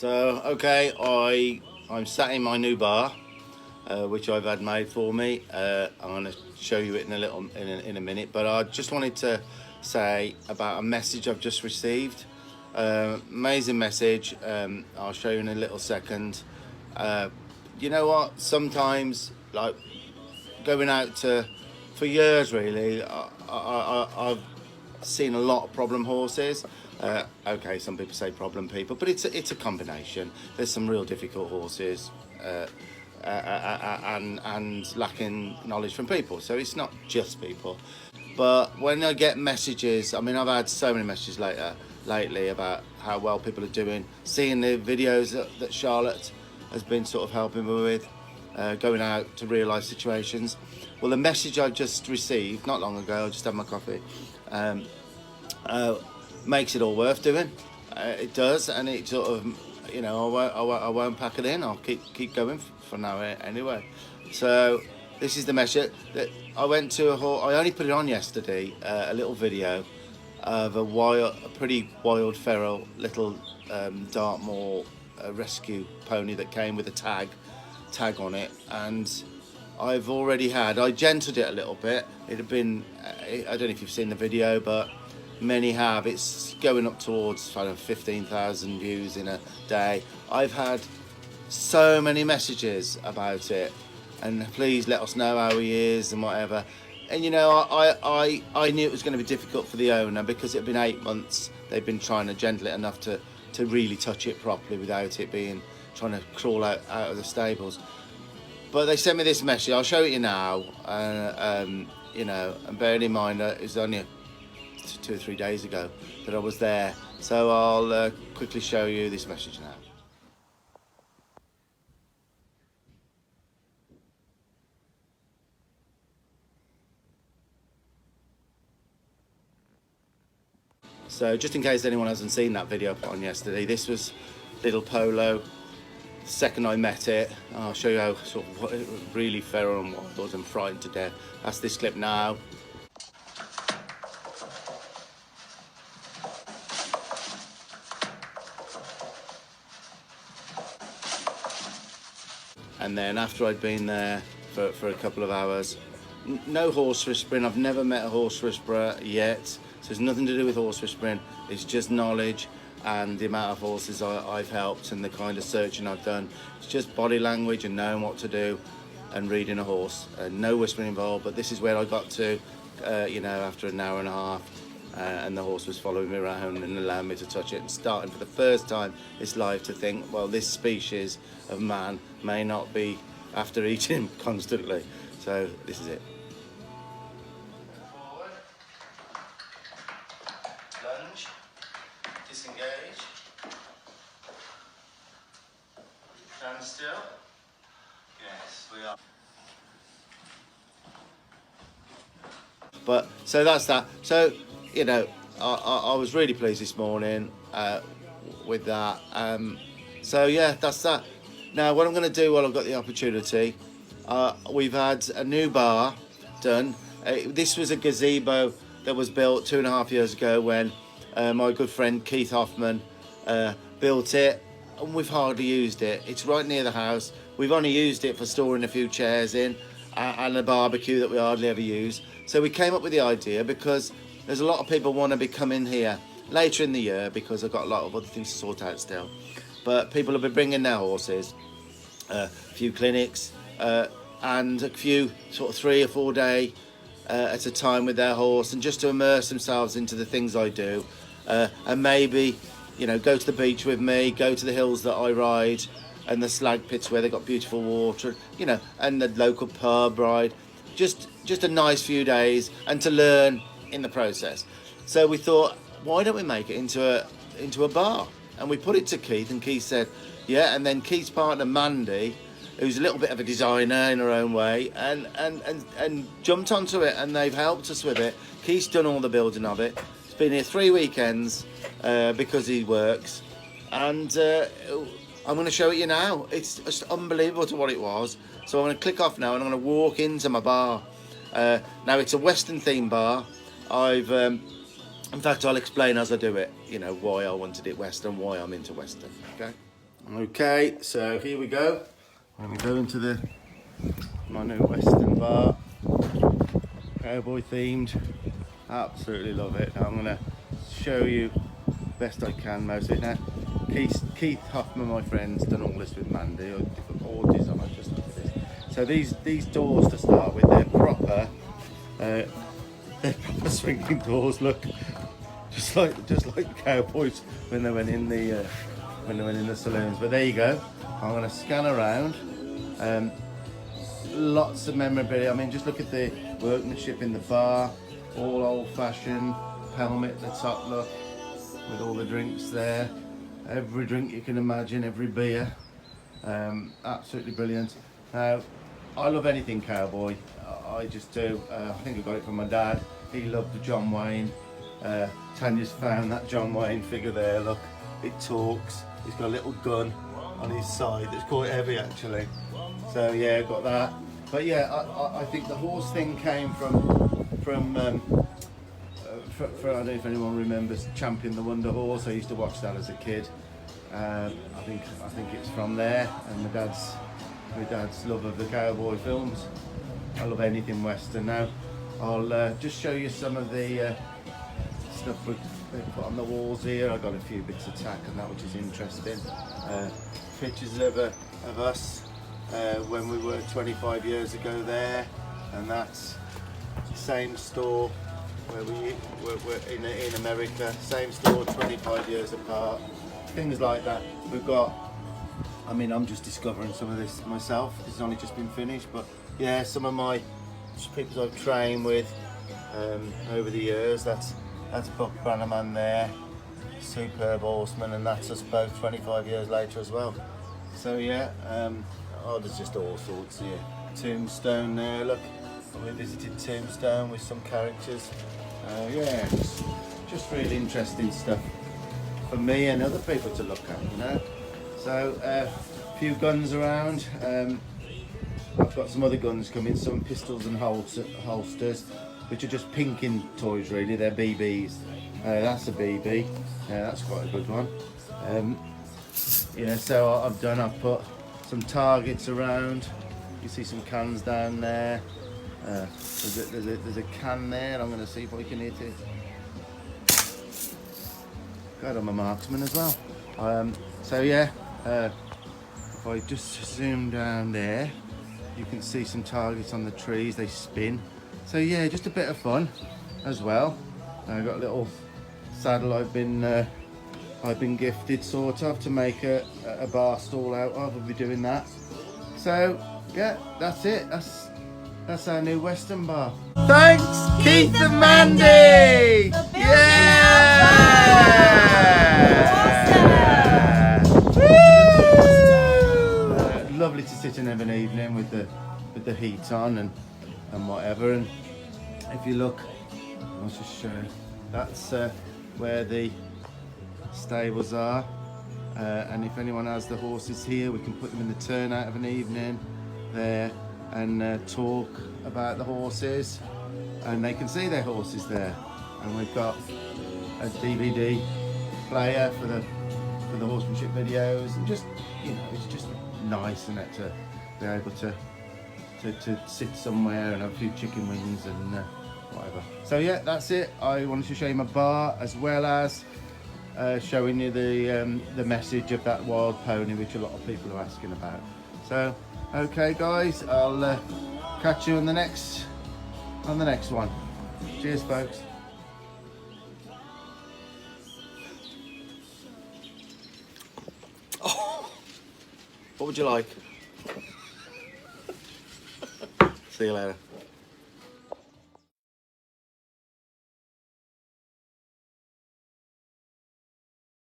So, okay, I'm sat in my new bar, which I've had made for me. I'm going to show you it in a minute, but I just wanted to say about a message I've just received. Amazing message. I'll show you in a little second. You know what? Sometimes, like going out for years, really, I've seen a lot of problem horses. Okay, some people say problem people, but it's a combination. There's some real difficult horses and lacking knowledge from people. So it's not just people. But when I get messages, I mean, I've had so many messages lately about how well people are doing, seeing the videos that Charlotte has been sort of helping me with, going out to real life situations. Well, the message I just received not long ago, I just had my coffee, makes it all worth doing. It does, and it sort of, you know, I won't pack it in. I'll keep going for now anyway. So this is the message that I went to I only put it on yesterday, a little video of a pretty wild feral little Dartmoor rescue pony that came with a tag on it, and I gentled it a little bit. It had been, I don't know if you've seen the video, but many have. It's going up towards 15,000 views in a day. I've had so many messages about it, and please let us know how he is and whatever. And you know, I knew it was going to be difficult for the owner because it had been 8 months. They've been trying to gentle it enough to really touch it properly without it being trying to crawl out of the stables. But they sent me this message. I'll show it you now. You know, and bearing in mind that it was only 2 or 3 days ago that I was there, so I'll quickly show you this message now. So just in case anyone hasn't seen that video I put on yesterday, this was little Polo. The second I met it, I'll show you how sort of really feral and wild and frightened to death. That's this clip now. And then after I'd been there for a couple of hours, no horse whispering. I've never met a horse whisperer yet, so it's nothing to do with horse whispering. It's just knowledge and the amount of horses I've helped and the kind of searching I've done. It's just body language and knowing what to do and reading a horse. No whispering involved, but this is where I got to, you know, after an hour and a half. And the horse was following me around and allowing me to touch it, and starting for the first time this life to think, well, this species of man may not be after eating him constantly. So this is it. Forward, lunge, disengage, stand still. Yes, we are. But so that's that. So, you know, I was really pleased this morning with that. So yeah, that's that. Now what I'm going to do while I've got the opportunity, we've had a new bar done. This was a gazebo that was built 2.5 years ago when my good friend Keith Hoffman built it, and we've hardly used it. It's right near the house. We've only used it for storing a few chairs in and a barbecue that we hardly ever use. So we came up with the idea because there's a lot of people want to be coming here later in the year because I've got a lot of other things to sort out still. But people have been bringing their horses, a few clinics, and a few sort of 3 or 4 day at a time with their horse, and just to immerse themselves into the things I do, and maybe, you know, go to the beach with me, go to the hills that I ride, and the slag pits where they've got beautiful water, you know, and the local pub ride. Just a nice few days, and to learn in the process. So we thought, why don't we make it into a bar? And we put it to Keith, and Keith said, yeah. And then Keith's partner Mandy, who's a little bit of a designer in her own way, and jumped onto it, and they've helped us with it. Keith's done all the building of it. He's been here 3 weekends because he works, and I'm going to show it you now. It's just unbelievable to what it was. So I'm going to click off now, and I'm going to walk into my bar. Now it's a Western theme bar. In fact, I'll explain as I do it, you know, why I wanted it Western, why I'm into Western, okay? Okay, so here we go. I'm going to go into my new Western bar, cowboy themed. Absolutely love it. Now I'm going to show you best I can most of it. Now Keith Hoffman, my friend's done all this with Mandy, or design. Just look at this. So these doors to start with, they're proper swinging doors. Look, just like the cowboys when they went in the saloons. But there you go. I'm going to scan around. Lots of memorabilia. I mean, just look at the workmanship in the bar. All old-fashioned. Helmet at the top, look, with all the drinks there. Every drink you can imagine, every beer. Absolutely brilliant. Now, I love anything cowboy. I just do. I think I got it from my dad. He loved the John Wayne. Tanya's found that John Wayne figure there. Look, it talks. He's got a little gun on his side. It's quite heavy actually. So yeah, got that. But yeah, I think the horse thing came from I don't know if anyone remembers Champion the Wonder Horse. I used to watch that as a kid. I think it's from there, and my dad's love of the cowboy films. I love anything Western. Now I'll just show you some of the stuff we put on the walls here. I've got a few bits of tack and that, which is interesting. Pictures of us when we were 25 years ago there, and that's the same store where we're in America, same store, 25 years apart, things like that. We've got, I mean, I'm just discovering some of this myself. This has only just been finished, but yeah, some of my people I've trained with over the years. That's Buck Brannaman there, superb horseman, and that's us both 25 years later as well. So yeah, there's just all sorts here. Tombstone there, look, we visited Tombstone with some characters. Yeah, just really interesting stuff for me and other people to look at, you know. So a few guns around. I've got some other guns coming, some pistols and holsters, which are just pinking toys really. They're BBs. That's a BB. Yeah, that's quite a good one. Yeah, so I've put some targets around. You see some cans down there. There's a can there. I'm going to see if I can hit it. God, I'm a marksman as well. So yeah, if I just zoom down there, you can see some targets on the trees. They spin. So yeah, just a bit of fun as well. I've got a little saddle I've been gifted sort of to make a bar stall out of. We'll be doing that. So yeah, that's it. That's our new Western bar. Thanks, Keith and Mandy! Yeah! Awesome. Lovely to sit and have an evening with the heat on and whatever. And if you look, I'll just show you. That's where the stables are. And if anyone has the horses here, we can put them in the turnout of an evening there and talk about the horses, and they can see their horses there. And we've got a DVD player for the horsemanship videos, and just, you know, it's just nice, isn't it, to be able to sit somewhere and have a few chicken wings and whatever. So yeah, that's it. I wanted to show you my bar, as well as showing you the message of that wild pony, which a lot of people are asking about. So okay guys, I'll catch you on the next one. Cheers folks. Oh, what would you like? See you later.